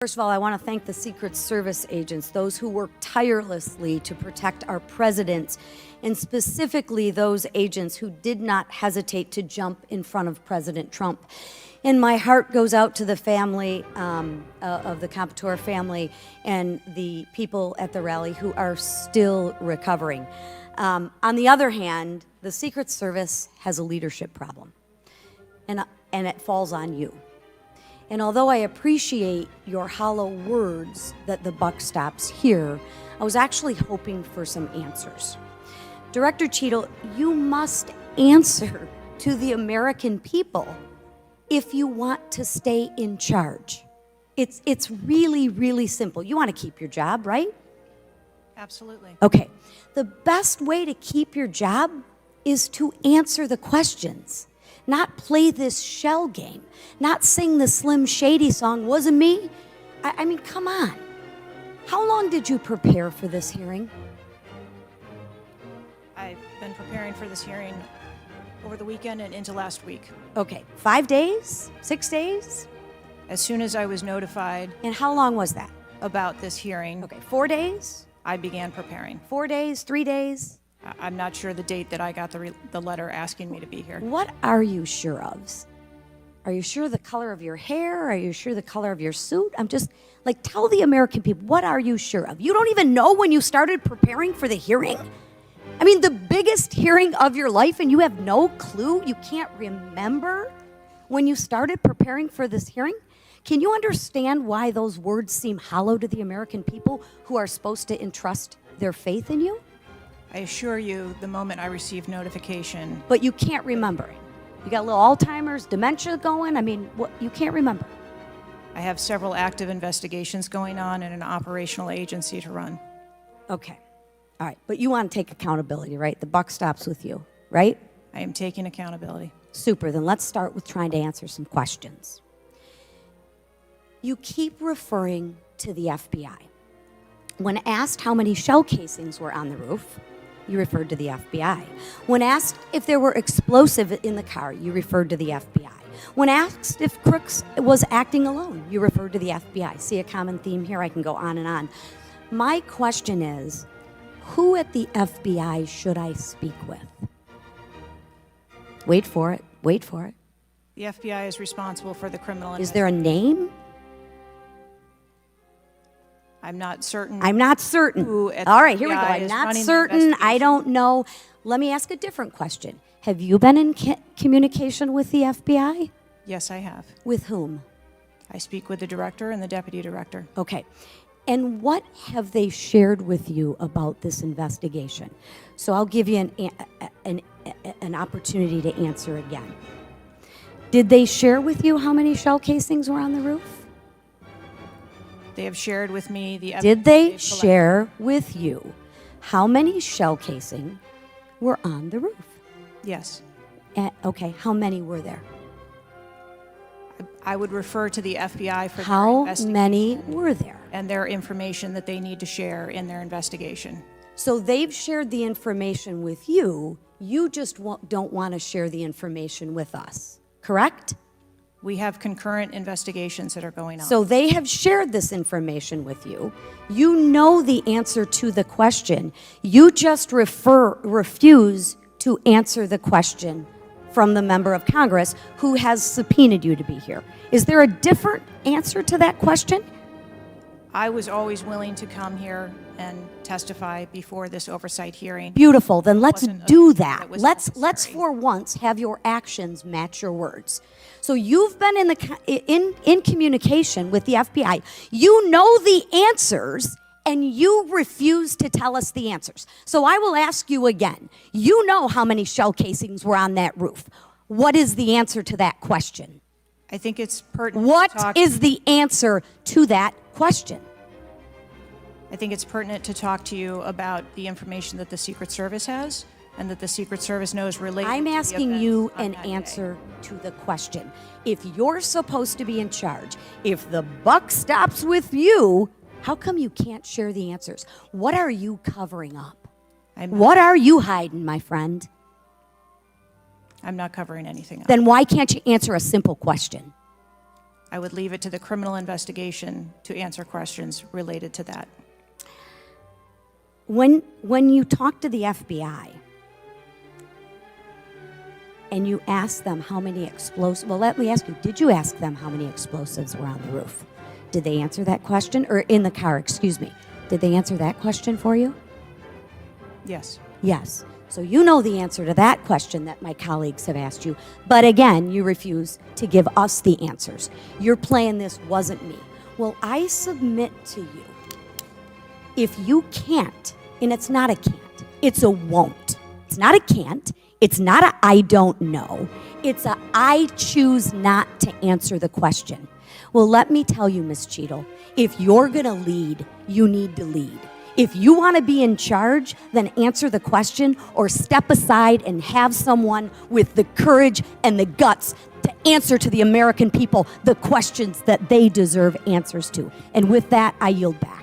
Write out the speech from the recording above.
First of all, I want to thank the Secret Service agents, those who work tirelessly to protect our president, and specifically those agents who did not hesitate to jump in front of President Trump. And my heart goes out to the family of the Competor family and the people at the rally who are still recovering. On the other hand, the Secret Service has a leadership problem, and it falls on you. And although I appreciate your hollow words that the buck stops here, I was actually hoping for some answers. Director Cheadle, you must answer to the American people if you want to stay in charge. It's really, really simple. You want to keep your job, right? Absolutely. Okay. The best way to keep your job is to answer the questions. Not play this shell game, not sing the Slim Shady song, wasn't me? I mean, come on. How long did you prepare for this hearing? I've been preparing for this hearing over the weekend and into last week. Okay, 5 days, 6 days? As soon as I was notified And how long was that? about this hearing, Okay, 4 days? I began preparing. 4 days, 3 days? I'm not sure the date that I got the letter asking me to be here. What are you sure of? Are you sure the color of your hair? Are you sure the color of your suit? I'm just, like, tell the American people, what are you sure of? You don't even know when you started preparing for the hearing? I mean, the biggest hearing of your life, and you have no clue? You can't remember when you started preparing for this hearing? Can you understand why those words seem hollow to the American people who are supposed to entrust their faith in you? I assure you, the moment I received notification, But you can't remember it. You got a little Alzheimer's, dementia going? I mean, what, you can't remember. I have several active investigations going on and an operational agency to run. Okay. All right. But you want to take accountability, right? The buck stops with you, right? I am taking accountability. Super. Then let's start with trying to answer some questions. You keep referring to the FBI. When asked how many shell casings were on the roof, you referred to the FBI. When asked if there were explosives in the car, you referred to the FBI. When asked if Crooks was acting alone, you referred to the FBI. See a common theme here? I can go on and on. My question is, who at the FBI should I speak with? Wait for it. Wait for it. The FBI is responsible for the criminal Is there a name? I'm not certain. I'm not certain. Who at All the right, here we go. FBI I'm is not running the certain. I investigation. don't know. Let me ask a different question. Have you been in communication with the FBI? Yes, I have. With whom? I speak with the director and the deputy director. Okay. And what have they shared with you about this investigation? So I'll give you an opportunity to answer again. Did they share with you how many shell casings were on the roof? They have shared with me the evidence. Did they they've collected. share with you how many shell casing were on the roof? Yes. Okay, how many were there? I would refer to the FBI for their How investigation many were there? and their information that they need to share in their investigation. So they've shared the information with you. You just don't want to share the information with us, correct? We have concurrent investigations that are going on. So they have shared this information with you. You know the answer to the question. You just refuse to answer the question from the member of Congress who has subpoenaed you to be here. Is there a different answer to that question? I was always willing to come here and testify before this oversight hearing. Beautiful. Then let's Wasn't a- do that that. was Let's necessary. for once have your actions match your words. So you've been in communication with the FBI. You know the answers, and you refuse to tell us the answers. So I will ask you again. You know how many shell casings were on that roof. What is the answer to that question? I think it's pertinent What to talk. is the answer to that question? I think it's pertinent to talk to you about the information that the Secret Service has and that the Secret Service knows related I'm to the asking events you on an that day. answer to the question. If you're supposed to be in charge, if the buck stops with you, how come you can't share the answers? What are you covering up? What are you hiding, my friend? I'm not covering anything up. Then why can't you answer a simple question? I would leave it to the criminal investigation to answer questions related to that. When you talk to the FBI and you ask them how many explosives, well, let me ask you, did you ask them how many explosives were on the roof? Did they answer that question? Or in the car, excuse me. Did they answer that question for you? Yes. Yes. So you know the answer to that question that my colleagues have asked you. But again, you refuse to give us the answers. You're playing this wasn't me. Well, I submit to you, if you can't, and it's not a can't, it's a won't. It's not a can't. It's not a I don't know. It's a I choose not to answer the question. Well, let me tell you, Ms. Cheadle, if you're going to lead, you need to lead. If you want to be in charge, then answer the question or step aside and have someone with the courage and the guts to answer to the American people the questions that they deserve answers to. And with that, I yield back.